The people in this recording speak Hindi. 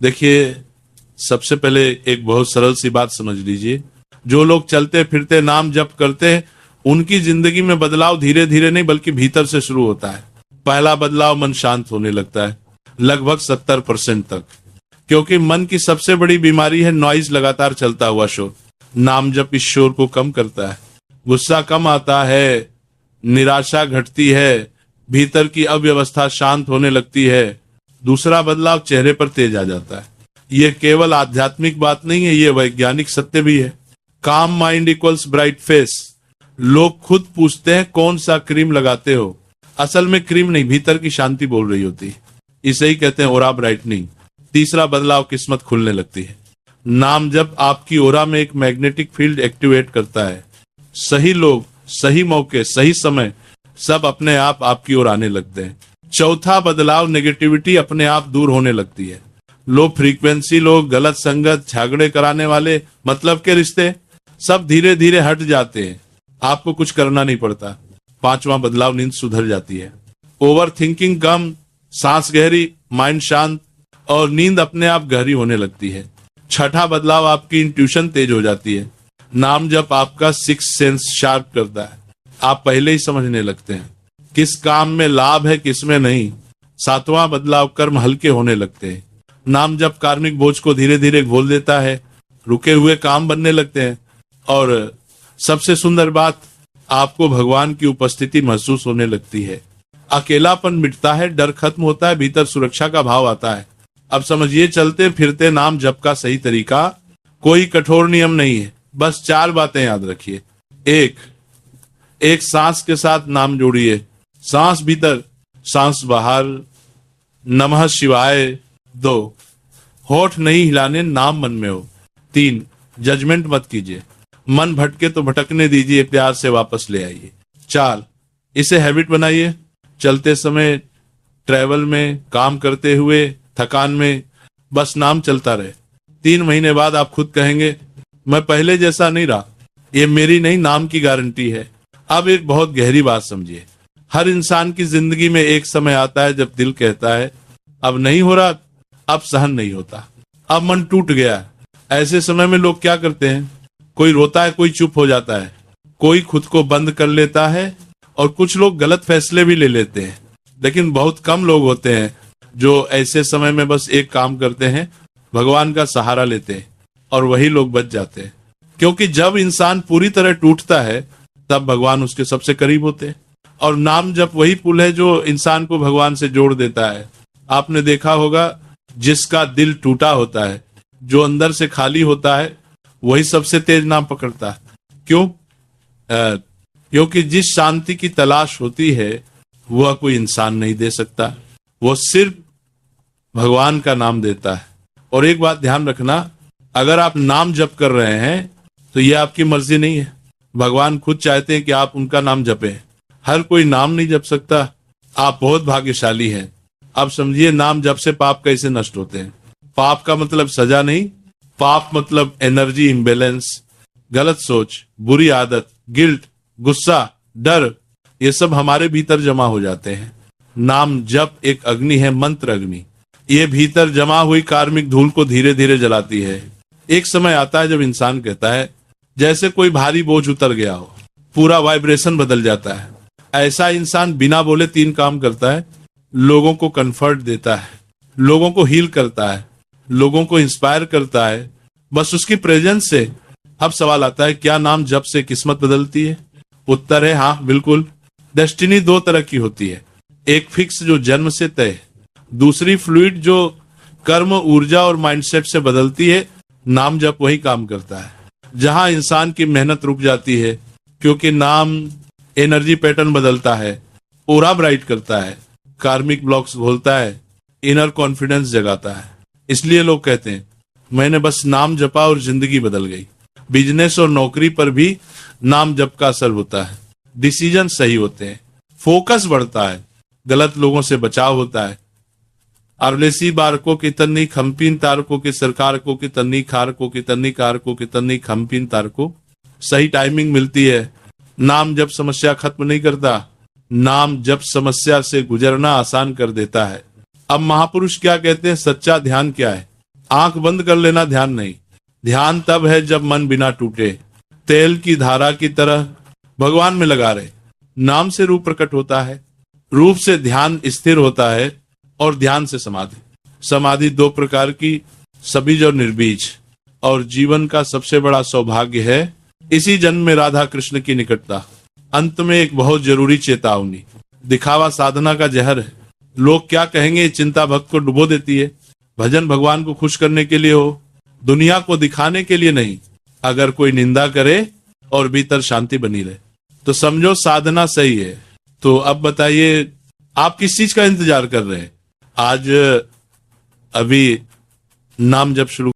देखिए, सबसे पहले एक बहुत सरल सी बात समझ लीजिए। जो लोग चलते फिरते नाम जप करते हैं, उनकी जिंदगी में बदलाव धीरे धीरे नहीं बल्कि भीतर से शुरू होता है। पहला बदलाव, मन शांत होने लगता है, लगभग 70% तक। क्योंकि मन की सबसे बड़ी बीमारी है नॉइज, लगातार चलता हुआ शोर। नाम जप इस शोर को कम करता है। गुस्सा कम आता है, निराशा घटती है, भीतर की अव्यवस्था शांत होने लगती है। दूसरा बदलाव, चेहरे पर तेज आ जाता है। ये केवल आध्यात्मिक बात नहीं है, ये वैज्ञानिक सत्य भी है। काम माइंड इक्वल्स ब्राइट फेस। लोग खुद पूछते हैं कौन सा क्रीम लगाते हो, असल में क्रीम नहीं, भीतर की शांति बोल रही होती है। इसे ही कहते हैं ओरा ब्राइटनिंग। तीसरा बदलाव, किस्मत खुलने लगती है। नाम जब आपकी ओरा में एक मैग्नेटिक फील्ड एक्टिवेट करता है। सही लोग, सही मौके, सही समय, सब अपने आप आपकी ओर आने लगते हैं। चौथा बदलाव, नेगेटिविटी अपने आप दूर होने लगती है। लो फ्रीक्वेंसी लोग, गलत संगत, झगड़े कराने वाले, मतलब के रिश्ते, सब धीरे धीरे हट जाते हैं। आपको कुछ करना नहीं पड़ता। पांचवा बदलाव, नींद सुधर जाती है। ओवर थिंकिंग कम, सांस गहरी, माइंड शांत और नींद अपने आप गहरी होने लगती है। छठा बदलाव, आपकी इंट्यूशन तेज हो जाती है। नाम जब आपका सिक्स सेंस शार्प करता है, आप पहले ही समझने लगते हैं किस काम में लाभ है, किस में नहीं। सातवां बदलाव, कर्म हल्के होने लगते हैं। नाम जब कार्मिक बोझ को धीरे धीरे घोल देता है, रुके हुए काम बनने लगते हैं। और सबसे सुंदर बात, आपको भगवान की उपस्थिति महसूस होने लगती है। अकेलापन मिटता है, डर खत्म होता है, भीतर सुरक्षा का भाव आता है। अब समझिए, चलते फिरते नाम जप का सही तरीका, कोई कठोर नियम नहीं है, बस 4 बातें याद रखिए। एक सांस के साथ नाम जोड़िए। सांस भीतर, सांस बाहर, नमः शिवाय। 2, होठ नहीं हिलाने, नाम मन में हो। 3, जजमेंट मत कीजिए, मन भटके तो भटकने दीजिए, प्यार से वापस ले आइए। 4, इसे हैबिट बनाइए। चलते समय, ट्रैवल में, काम करते हुए, थकान में, बस नाम चलता रहे। 3 महीने बाद आप खुद कहेंगे, मैं पहले जैसा नहीं रहा। ये मेरी नहीं, नाम की गारंटी है। अब एक बहुत गहरी बात समझिए। हर इंसान की जिंदगी में एक समय आता है जब दिल कहता है अब नहीं हो रहा, अब सहन नहीं होता, अब मन टूट गया। ऐसे समय में लोग क्या करते हैं? कोई रोता है, कोई चुप हो जाता है, कोई खुद को बंद कर लेता है और कुछ लोग गलत फैसले भी ले लेते हैं। लेकिन बहुत कम लोग होते हैं जो ऐसे समय में बस एक काम करते हैं, भगवान का सहारा लेते हैं, और वही लोग बच जाते हैं। क्योंकि जब इंसान पूरी तरह टूटता है तब भगवान उसके सबसे करीब होते हैं। और नाम जप वही पुल है जो इंसान को भगवान से जोड़ देता है। आपने देखा होगा, जिसका दिल टूटा होता है, जो अंदर से खाली होता है, वही सबसे तेज नाम पकड़ता है। क्यों? क्योंकि जिस शांति की तलाश होती है वह कोई इंसान नहीं दे सकता, वो सिर्फ भगवान का नाम देता है। और एक बात ध्यान रखना, अगर आप नाम जप कर रहे हैं तो यह आपकी मर्जी नहीं है। भगवान खुद चाहते हैं कि आप उनका नाम जपें। हर कोई नाम नहीं जप सकता। आप बहुत भाग्यशाली हैं। अब समझिए, नाम जप से पाप कैसे नष्ट होते हैं। पाप का मतलब सजा नहीं, पाप मतलब एनर्जी इम्बैलेंस, गलत सोच, बुरी आदत, गिल्ट, गुस्सा, डर, ये सब हमारे भीतर जमा हो जाते हैं। नाम जप एक अग्नि है, मंत्र अग्नि। ये भीतर जमा हुई कार्मिक धूल को धीरे धीरे जलाती है। एक समय आता है जब इंसान कहता है जैसे कोई भारी बोझ उतर गया हो, पूरा वाइब्रेशन बदल जाता है। ऐसा इंसान बिना बोले 3 काम करता है। लोगों को कंफर्ट देता है, लोगों को हील करता है, लोगों को इंस्पायर करता है, बस उसकी प्रेजेंस से। अब सवाल आता है, क्या नाम जप से किस्मत बदलती है? उत्तर है हाँ, बिल्कुल। डेस्टिनी 2 तरह की होती है, एक फिक्स जो जन्म से तय, दूसरी फ्लूइड जो कर्म, ऊर्जा और माइंडसेट से बदलती है। नाम जप वही काम करता है जहां इंसान की मेहनत रुक जाती है, क्योंकि नाम एनर्जी पैटर्न बदलता है, ओरा ब्राइट करता है, कार्मिक ब्लॉक्स खोलता है, इनर कॉन्फिडेंस जगाता है। इसलिए लोग कहते हैं मैंने बस नाम जपा और जिंदगी बदल गई। बिजनेस और नौकरी पर भी नाम जप का असर होता है। डिसीजन सही होते हैं, फोकस बढ़ता है, गलत लोगों से बचाव होता है। अरलेसी बारको की तन्नी खम्पीन तारको की सरकार को की तन्नी खारको की तन्नी कारको की तन्नी खम्पीन तारको। सही टाइमिंग मिलती है। नाम जब समस्या खत्म नहीं करता, नाम जब समस्या से गुजरना आसान कर देता है। अब महापुरुष क्या कहते हैं, सच्चा ध्यान क्या है? आंख बंद कर लेना ध्यान नहीं। ध्यान तब है जब मन बिना टूटे तेल की धारा की तरह भगवान में लगा रहे। नाम से रूप प्रकट होता है, रूप से ध्यान स्थिर होता है, और ध्यान से समाधि। समाधि दो प्रकार की, सबीज और निर्बीज। और जीवन का सबसे बड़ा सौभाग्य है इसी जन्म में राधा कृष्ण की निकटता। अंत में एक बहुत जरूरी चेतावनी, दिखावा साधना का जहर है। लोग क्या कहेंगे, चिंता भक्त को डुबो देती है। भजन भगवान को खुश करने के लिए हो, दुनिया को दिखाने के लिए नहीं। अगर कोई निंदा करे और भीतर शांति बनी रहे तो समझो साधना सही है। तो अब बताइए, आप किस चीज का इंतजार कर रहे हैं? आज अभी नाम जब शुरू